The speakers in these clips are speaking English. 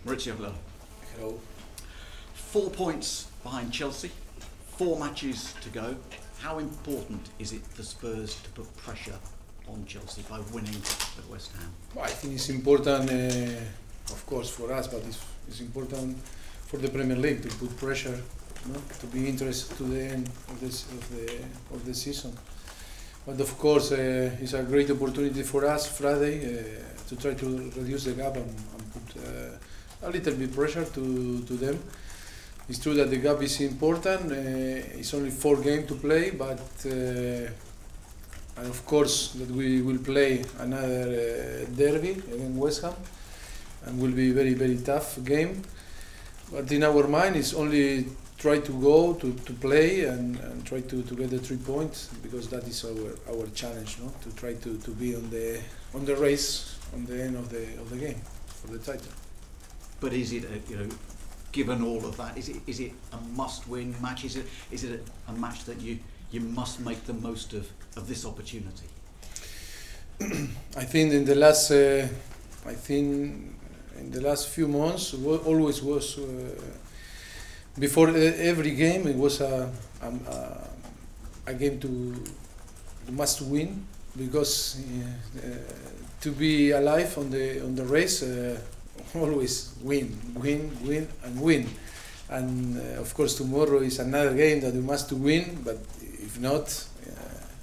Mauricio, hello. Hello. 4 points behind Chelsea, 4 matches to go. How important is it for Spurs to put pressure on Chelsea by winning at West Ham? Well, I think it's important, of course, for us, but it's important for the Premier League to put pressure, to be interested to the end of the season. But of course, it's a great opportunity for us Friday to try to reduce the gap and put a little bit pressure to them. It's true that the gap is important. It's only 4 games to play, but and of course that we will play another derby against West Ham, and will be very, very tough game. But in our mind, it's only try to go to play and try to get the 3 points, because that is our challenge, no? To try to be on the race on the end of the game for the title. But is it given all of that, is it a must-win match? Is it a match that you must make the most of this opportunity? I think in the last few months, always was before every game it was a game to must win, because to be alive on the race, always win, and of course tomorrow is another game that we must win. But if not,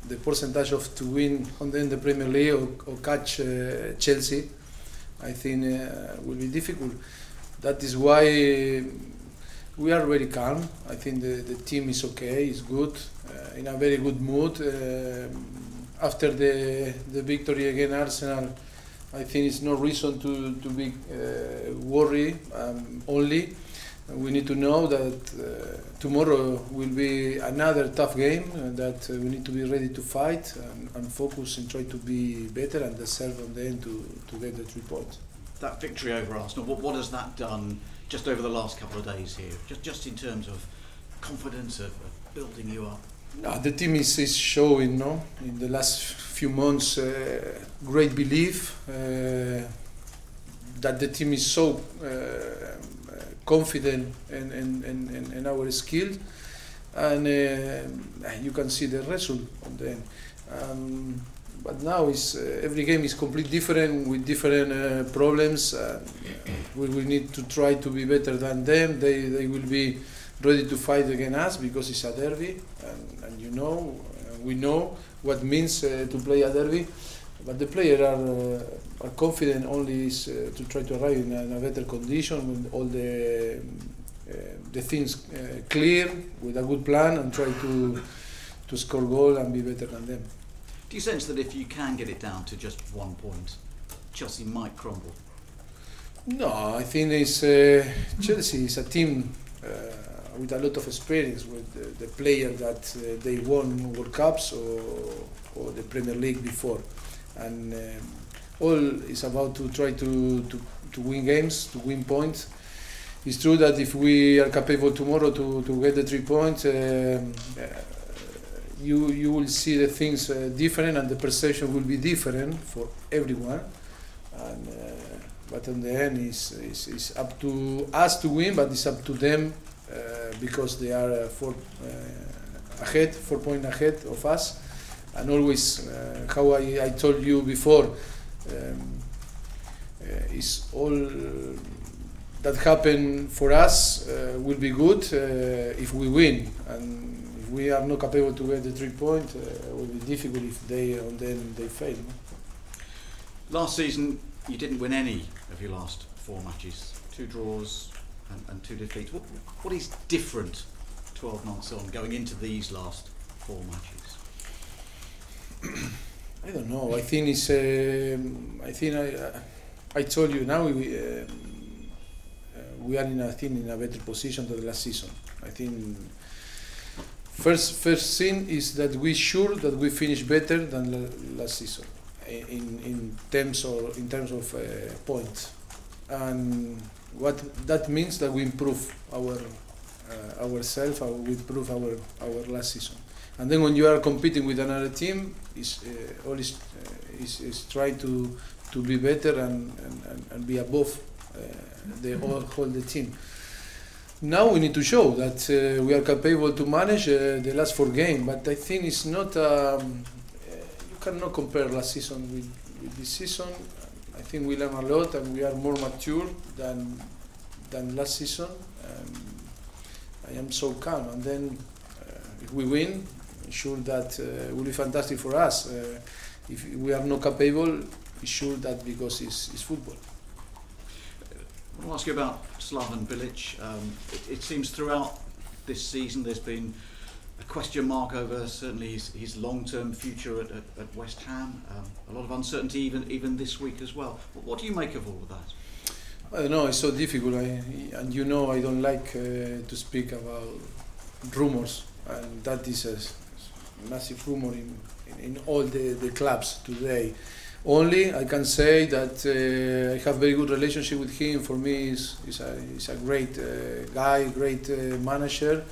the percentage of to win in the Premier League or catch Chelsea, I think will be difficult. That is why we are very calm. I think the team is okay, is good, in a very good mood. After the victory against Arsenal, I think it's no reason to be worried. Only we need to know that tomorrow will be another tough game, and that we need to be ready to fight and focus and try to be better and deserve on the end to get the 3 points. That victory over Arsenal, what has that done just over the last couple of days here? Just in terms of confidence of building you up? The team is showing, in the last few months, great belief that the team is so confident in our skills, and you can see the result on the end. But now every game is completely different, with different problems. We will need to try to be better than them. They will be ready to fight against us, because it's a derby, and we know what it means to play a derby. But the players are confident only to try to arrive in a better condition, with all the things clear, with a good plan, and try to score goal and be better than them. Do you sense that if you can get it down to just 1 point, Chelsea might crumble? No, I think Chelsea is a team with a lot of experience, with the players that they won World Cups or the Premier League before, and all is about to try to win games, to win points. It's true that if we are capable tomorrow to get the 3 points, you will see the things different, and the perception will be different for everyone. And but in the end, it's up to us to win, but it's up to them, because they are 4 points ahead of us. And always, how I told you before, is all that happen for us will be good if we win, and if we are not capable to get the 3 points, it will be difficult if they fail. Last season, you didn't win any of your last 4 matches, 2 draws and 2 defeats. What is different 12 months on, going into these last 4 matches? I don't know. I think it's. I told you now we are in a better position than the last season. I think first thing is that we sure that we finish better than last season in terms of points, and what that means that we improve ourselves, we improve our last season. And then when you are competing with another team, always is try to be better and be above hold the team. Now we need to show that we are capable to manage the last 4 games, but I think it's not. You cannot compare last season with this season. I think we learn a lot and we are more mature than last season. I am so calm, and then if we win, I'm sure that it will be fantastic for us. If we are not capable, it's sure that because it's football. I want to ask you about Slaven Bilic. It seems throughout this season there's been a question mark over certainly his long-term future at West Ham. A lot of uncertainty even this week as well. What do you make of all of that? I don't know, it's so difficult, and you know I don't like to speak about rumours, and that is a massive rumour in all the clubs today. Only I can say that I have very good relationship with him. For me, he's a great guy, great manager.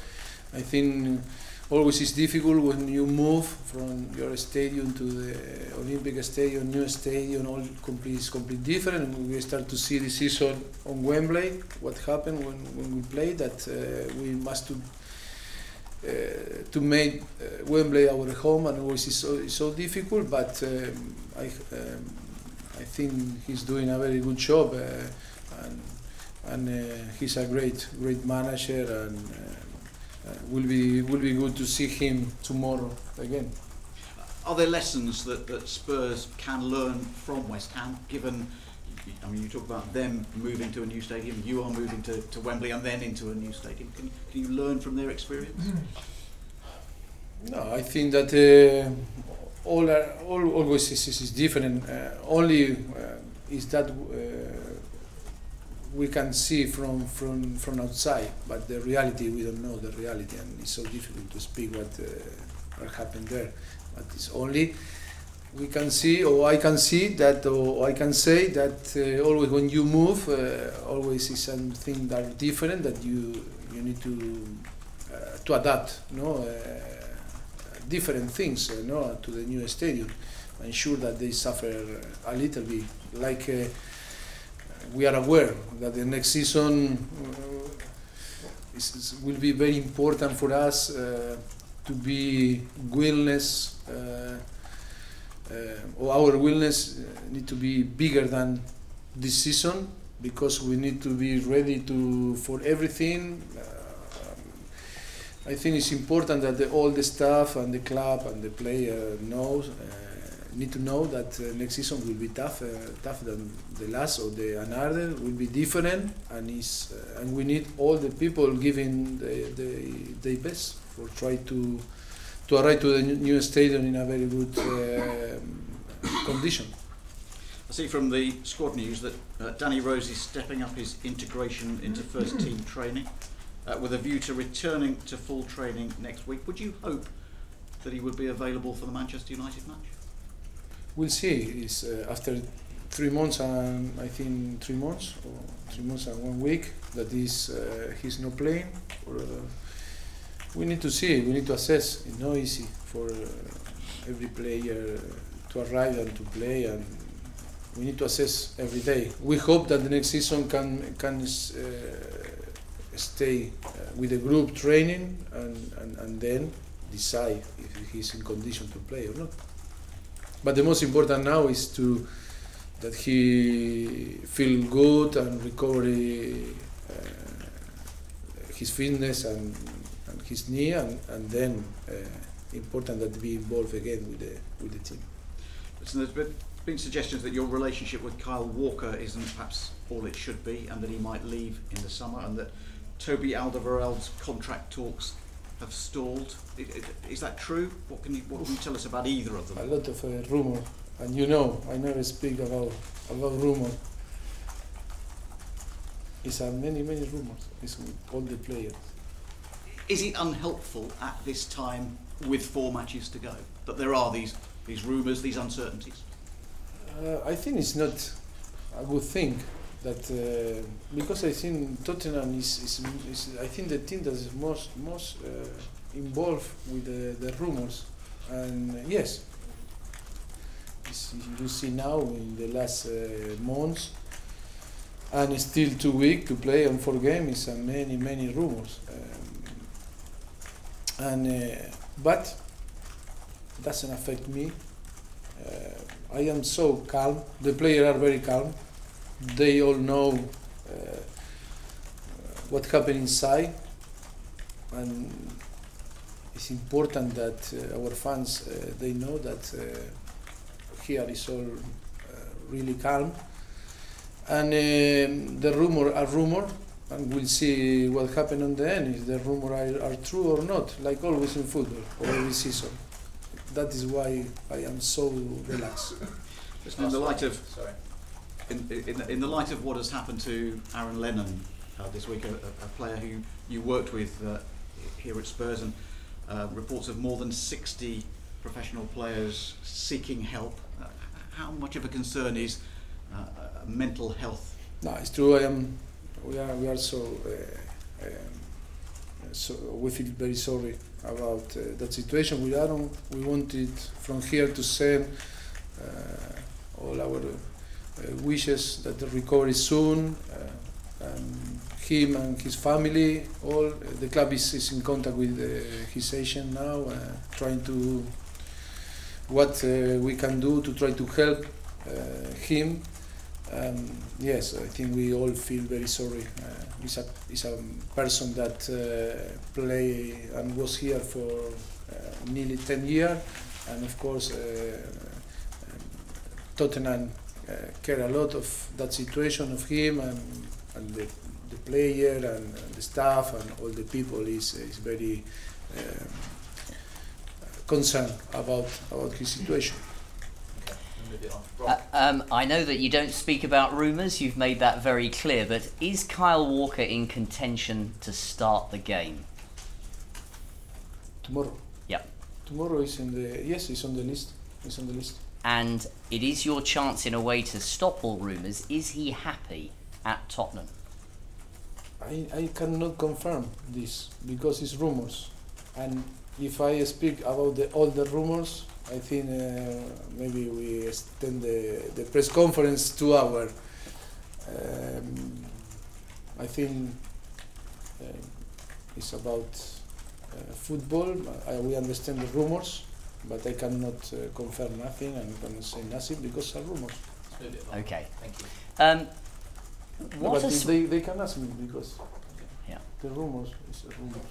I think always it's difficult when you move from your stadium to the Olympic Stadium, new stadium, all is completely different. And we start to see this season on Wembley, what happened when we play, that we must to make Wembley our home, and always is so difficult. But I think he's doing a very good job, and he's a great manager, and will be good to see him tomorrow again. Are there lessons that Spurs can learn from West Ham, given, I mean, you talk about them moving to a new stadium, you are moving to Wembley and then into a new stadium. Can you learn from their experience? No, I think that always is different. Only is that we can see from outside, but the reality, we don't know the reality, and it's so difficult to speak what happened there. But it's only we can see, or I can see that, or I can say that always when you move, always is something that are different, that you need to adapt, different things, to the new stadium. I'm sure that they suffer a little bit, like. We are aware that the next season will be very important for us to be willingness, or our willingness need to be bigger than this season, because we need to be ready for everything. I think it's important that all the staff and the club and the player need to know that next season will be tougher than the last, or the another will be different, and we need all the people giving the best for try to arrive to the new stadium in a very good condition. I see from the squad news that Danny Rose is stepping up his integration into first team training with a view to returning to full training next week. Would you hope that he would be available for the Manchester United match? We'll see. It's after 3 months and I think 3 months or 3 months and 1 week that he's not playing. We need to see. We need to assess. It's not easy for every player to arrive and to play, and we need to assess every day. We hope that the next season can stay with the group training and then decide if he's in condition to play or not. But the most important now is that he feel good and recover his fitness and his knee, and then important that be involved again with the team. Listen, there's been suggestions that your relationship with Kyle Walker isn't perhaps all it should be, and that he might leave in the summer, and that Toby Alderweireld's contract talks have stalled. Is that true? What can you tell us about either of them? A lot of rumour, and I never speak about rumour. It's many rumours. It's with all the players. Is it unhelpful at this time, with 4 matches to go, that there are these rumours, these uncertainties? I think it's not a good thing. That because I think Tottenham is I think the team that is most involved with the rumours, and yes, you see now in the last months and still too weak to play on 4 games. And many rumors. But it doesn't affect me. I am so calm. The players are very calm. They all know what happened inside, and it's important that our fans they know that here is all really calm. And the rumor are rumor, and we'll see what happens on the end, if the rumors are true or not, like always in football, or every season. That is why I am so relaxed. Just in the light of in the light of what has happened to Aaron Lennon this week, a player who you worked with here at Spurs, and reports of more than 60 professional players seeking help. How much of a concern is mental health? No, it's true. We are so we feel very sorry about that situation with Aaron. We wanted from here to send all our wishes that the recovery soon. Him and his family, all the club is in contact with his agent now, trying to what we can do to try to help him. Yes, I think we all feel very sorry. He's a person that played and was here for nearly 10 years, and of course Tottenham care a lot of that situation of him, and the player and the staff and all the people is very concerned about his situation. I know that you don't speak about rumours, you've made that very clear, but is Kyle Walker in contention to start the game? Tomorrow? Yep. Tomorrow is he's on the list. He's on the list. And it is your chance in a way to stop all rumours. Is he happy at Tottenham? I cannot confirm this because it's rumours, and if I speak about all the rumours, I think maybe we extend the press conference 2 hours. I think it's about football. We understand the rumours, but I cannot confirm nothing and cannot say nothing because are rumours. Okay. Thank you. But they can ask me because the rumours is a rumour.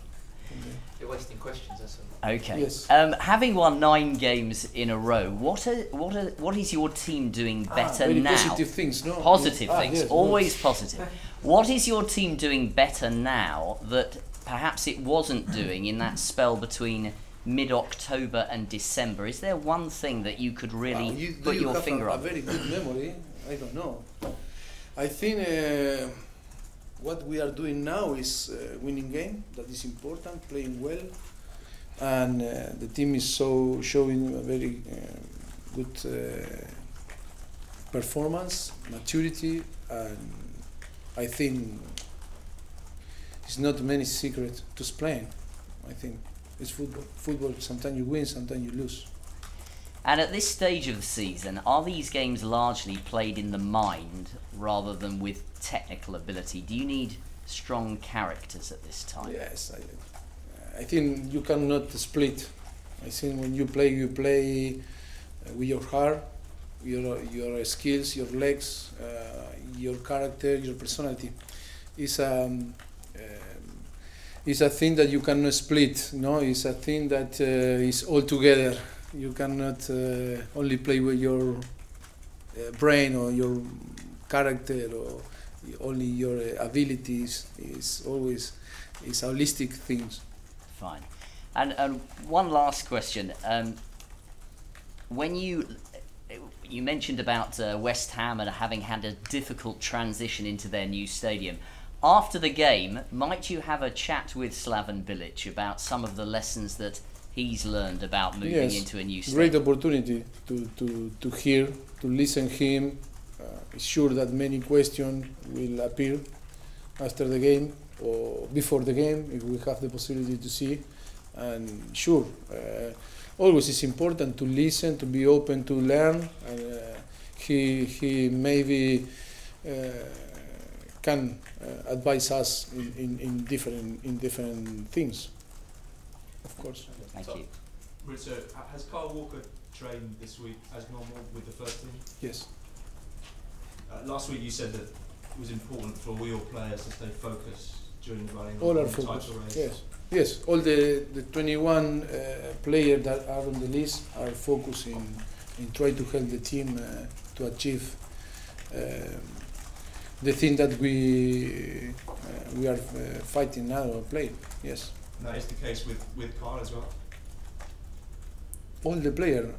You're wasting questions, that's all. Okay. Yes. Having won 9 games in a row, what is your team doing better very now? Positive things, no? Positive things, yes, always positive. What is your team doing better now that perhaps it wasn't doing in that spell between mid-October and December? Is there one thing that you could really put your finger on? A very good memory. I don't know. I think what we are doing now is winning game. That is important, playing well, and the team is showing a very good performance, maturity, and I think it's not many secret to explain. I think it's football. Football, sometimes you win, sometimes you lose. And at this stage of the season, are these games largely played in the mind rather than with technical ability? Do you need strong characters at this time? Yes, I think you cannot split. I think when you play with your heart, your skills, your legs, your character, your personality. It's a thing that you cannot split. No, it's a thing that is all together. You cannot only play with your brain or your character or only your abilities. It's always holistic things. Fine. And one last question. When you mentioned about West Ham and having had a difficult transition into their new stadium, after the game, might you have a chat with Slaven Bilic about some of the lessons that he's learned about moving into a new stadium? Great opportunity to hear, to listen him. It's sure that many questions will appear after the game or before the game if we have the possibility to see. And sure, always it's important to listen, to be open to learn. And he maybe can advise us in different things, of course. Thank you. Mauricio, has Kyle Walker trained this week as normal with the first team? Yes. Last week you said that it was important for all your players to stay focused during the running. All on are the focused. title race. Yes. Yes. All the 21 players that are on the list are focused in trying to help the team to achieve the thing that we are fighting now or playing. Yes. And that is the case with Kyle as well. All the players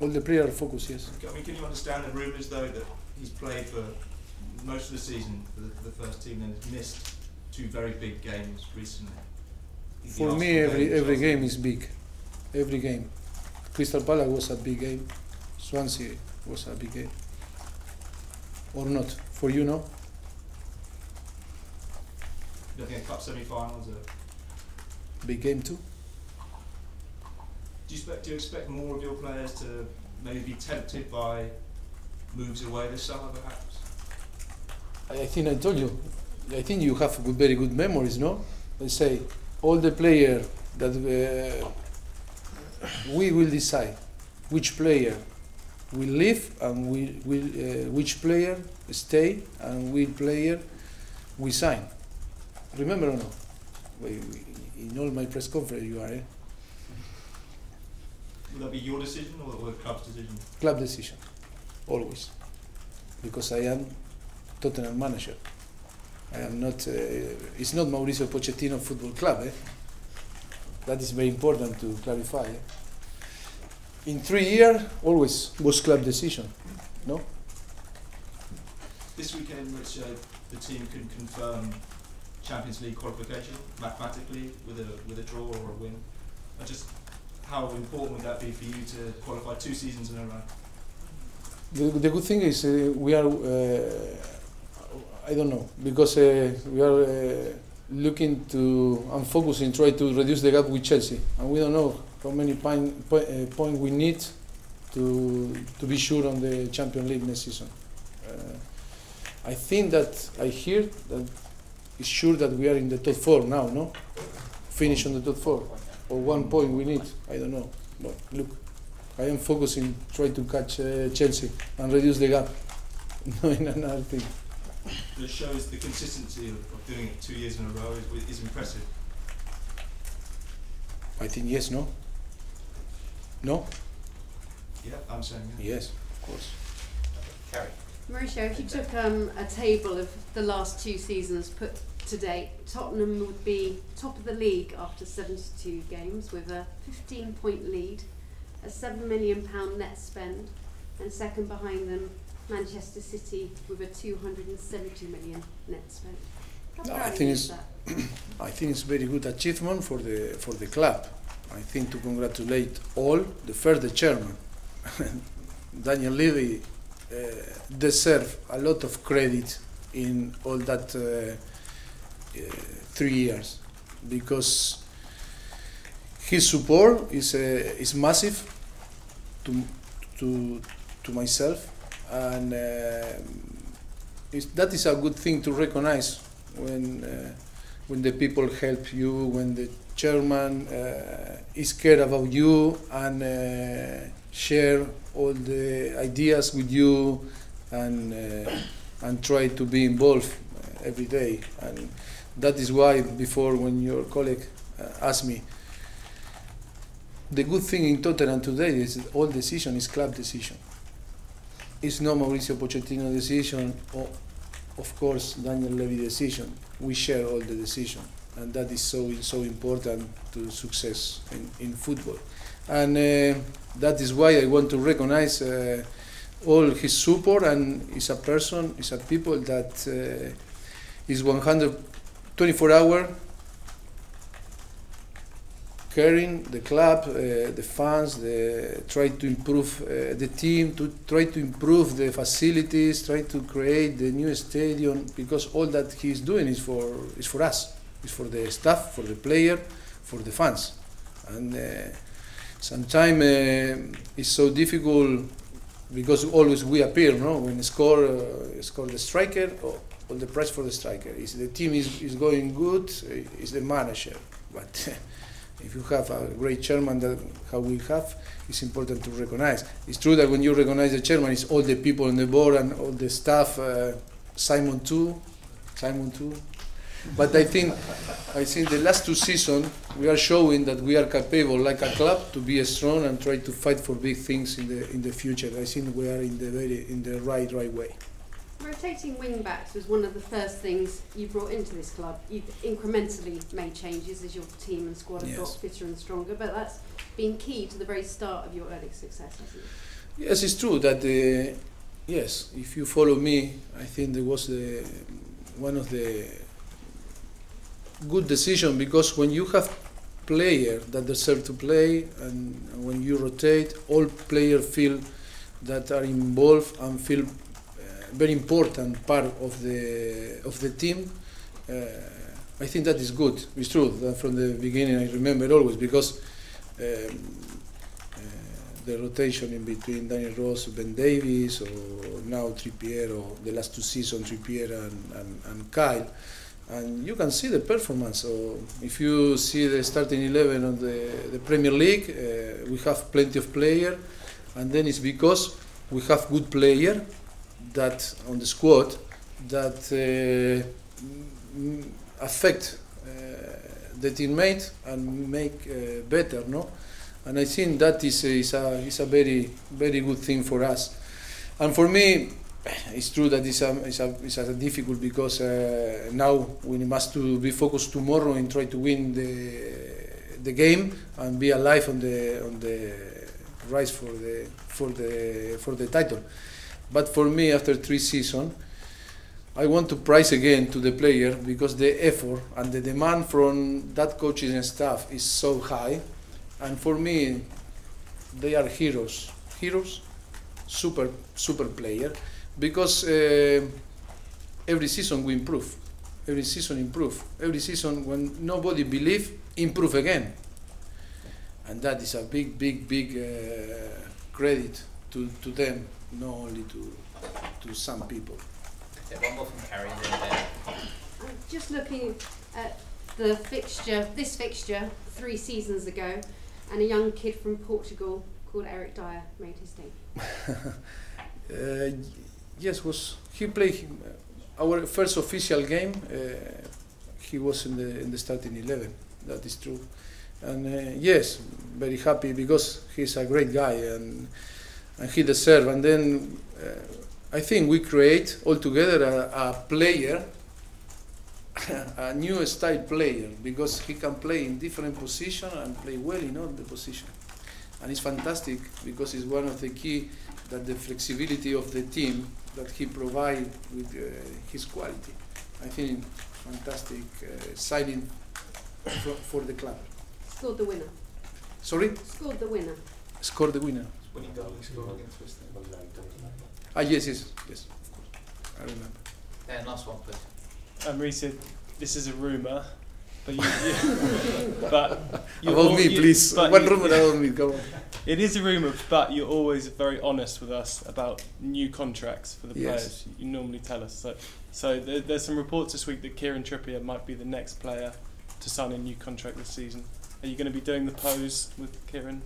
are focused. Yes. I mean, can you understand the rumours though that he's played for most of the season for the first team and has missed 2 very big games recently? For me, every game is big. Every game. Crystal Palace was a big game. Swansea was a big game. Or not? For you, no? Looking at cup semi-finals, Big game too. do you expect more of your players to maybe be tempted by moves away this summer, perhaps? I think I told you. I think you have very good memories, no? I say all the players that we will decide which player will leave and which player stay and which player we sign. Remember or no? In all my press conference you are. Will that be your decision or the club's decision? Club decision, always, because I am Tottenham manager. I am not. It's not Mauricio Pochettino Football Club. That is very important to clarify. In 3 years, always was club decision. No. This weekend, which the team can confirm Champions League qualification mathematically with a draw or a win. And just how important would that be for you to qualify 2 seasons in a row? The good thing is we are. I don't know, because we are looking to and focusing, try to reduce the gap with Chelsea, and we don't know how many point we need to be sure on the Champions League next season. I think that I hear that it's sure that we are in the top 4 now, no? Finish on the top 4, or 1 point we need. I don't know. But look, I am focusing, try to catch Chelsea and reduce the gap. No, in another thing. It shows the consistency of doing it 2 years in a row is impressive. I think yes, no? No? Yeah, I'm saying yeah. Yes, of course. Carrie. Mauricio, if you took a table of the last 2 seasons put to date, Tottenham would be top of the league after 72 games with a 15-point lead, a £7 million net spend, and second behind them Manchester City with a 270 million net spend. How proud I are think you it's of that? I think it's very good achievement for the club. I think to congratulate all the chairman, Daniel Levy, deserve a lot of credit in all that 3 years, because his support is massive to myself, and that is a good thing to recognize when the people help you, when the chairman is care about you and share all the ideas with you and try to be involved every day. And that is why before, when your colleague asked me, the good thing in Tottenham today is that all decision is club decision. It's not Mauricio Pochettino decision, or of course Daniel Levy decision. We share all the decision, and that is so important to success in football. And that is why I want to recognize all his support, and is a person, is a people that is 124 hours caring the club, the fans, try to improve the team, to try to improve the facilities, try to create the new stadium, because all that he's doing is for us, is for the staff, for the player, for the fans. And sometimes it's so difficult because always we appear, no, when score the striker or the price for the striker. Is the team is going good, is the manager. But if you have a great chairman that how we have, it's important to recognize. It's true that when you recognize the chairman, it's all the people on the board and all the staff. Simon too. But I think the last 2 seasons we are showing that we are capable, like a club, to be strong and try to fight for big things in the future. I think we are in the right way. Rotating wing backs was one of the first things you brought into this club. You've incrementally made changes as your team and squad have got fitter and stronger, but that's been key to the very start of your early success, hasn't it? Yes, it's true that yes, if you follow me, I think there was one of the good decision, because when you have players that deserve to play and when you rotate, all players feel that are involved and feel very important part of the team. I think that is good. It's true that from the beginning I remember always, because the rotation in between Daniel Ross, Ben Davies, or now Trippier, or the last 2 seasons Trippier and Kyle, and you can see the performance. So if you see the starting 11 of the Premier League, we have plenty of players, and then it's because we have good players that on the squad that affect the teammate and make better, no? And I think that is a very good thing for us. And for me, it's true that it's a difficult, because now we must to be focused tomorrow and try to win the game and be alive on the race for the title. But for me, after 3 seasons, I want to praise again to the player, because the effort and the demand from that coaches and staff is so high. And for me, they are heroes, super player, because every season we improve, every season when nobody believe, improve again, and that is a big credit to them, not only to some people. Yeah, one more from Carrie and then Ben. I'm just looking at the fixture, this fixture 3 seasons ago, and a young kid from Portugal called Eric Dyer made his debut. Yes, he played our first official game. He was in the starting 11. That is true, and yes, very happy, because he's a great guy and he deserves. And then I think we create altogether a player, a new style player, because he can play in different positions and play well in all the positions. And it's fantastic, because it's one of the key that the flexibility of the team that he provides with his quality. I think fantastic signing for the club. Scored the winner. Sorry? Scored the winner. Scored the winner. Winning goal he scored against West Ham. Yes, of course. I remember. And last one, please. Mauricio, this is a rumour, but you about me, please. One rumour about me, come on. It is a rumour, but you're always very honest with us about new contracts for the players. You normally tell us. So there's some reports this week that Kieran Trippier might be the next player to sign a new contract this season. Are you going to be doing the pose with Kieran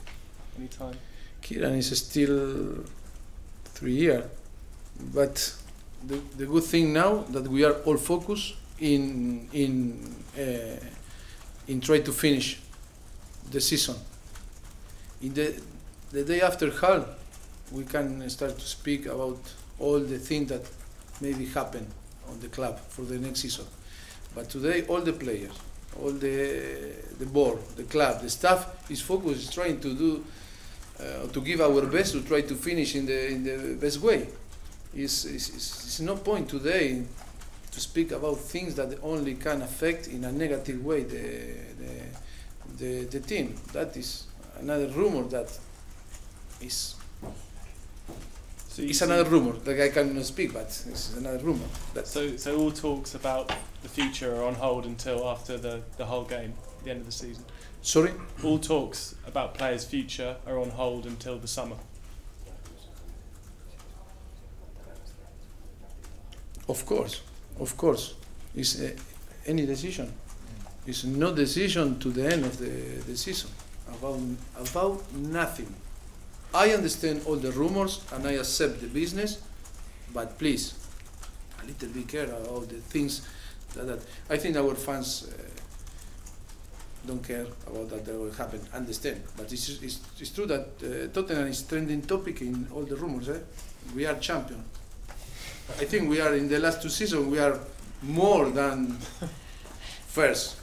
anytime? Kieran is still 3 years, but the good thing now that we are all focused in try to finish the season. In the day after Hull, we can start to speak about all the things that maybe happen on the club for the next season. But today, all the players, all the board, the club, the staff is focused, is trying to do to give our best to try to finish in the best way. It's no point today to speak about things that only can affect in a negative way the team. That is another rumor that is. So it's another rumor that I cannot speak, but it's another rumor. So all talks about the future are on hold until after the whole game, the end of the season. Sorry? All talks about players' future are on hold until the summer. Of course. It's any decision. It's no decision to the end of the season about nothing. I understand all the rumors and I accept the business, but please, a little bit care about the things that I think our fans don't care about that will happen. Understand, but it's true that Tottenham is trending topic in all the rumors. We are champion. I think we are in the last 2 seasons. We are more than first.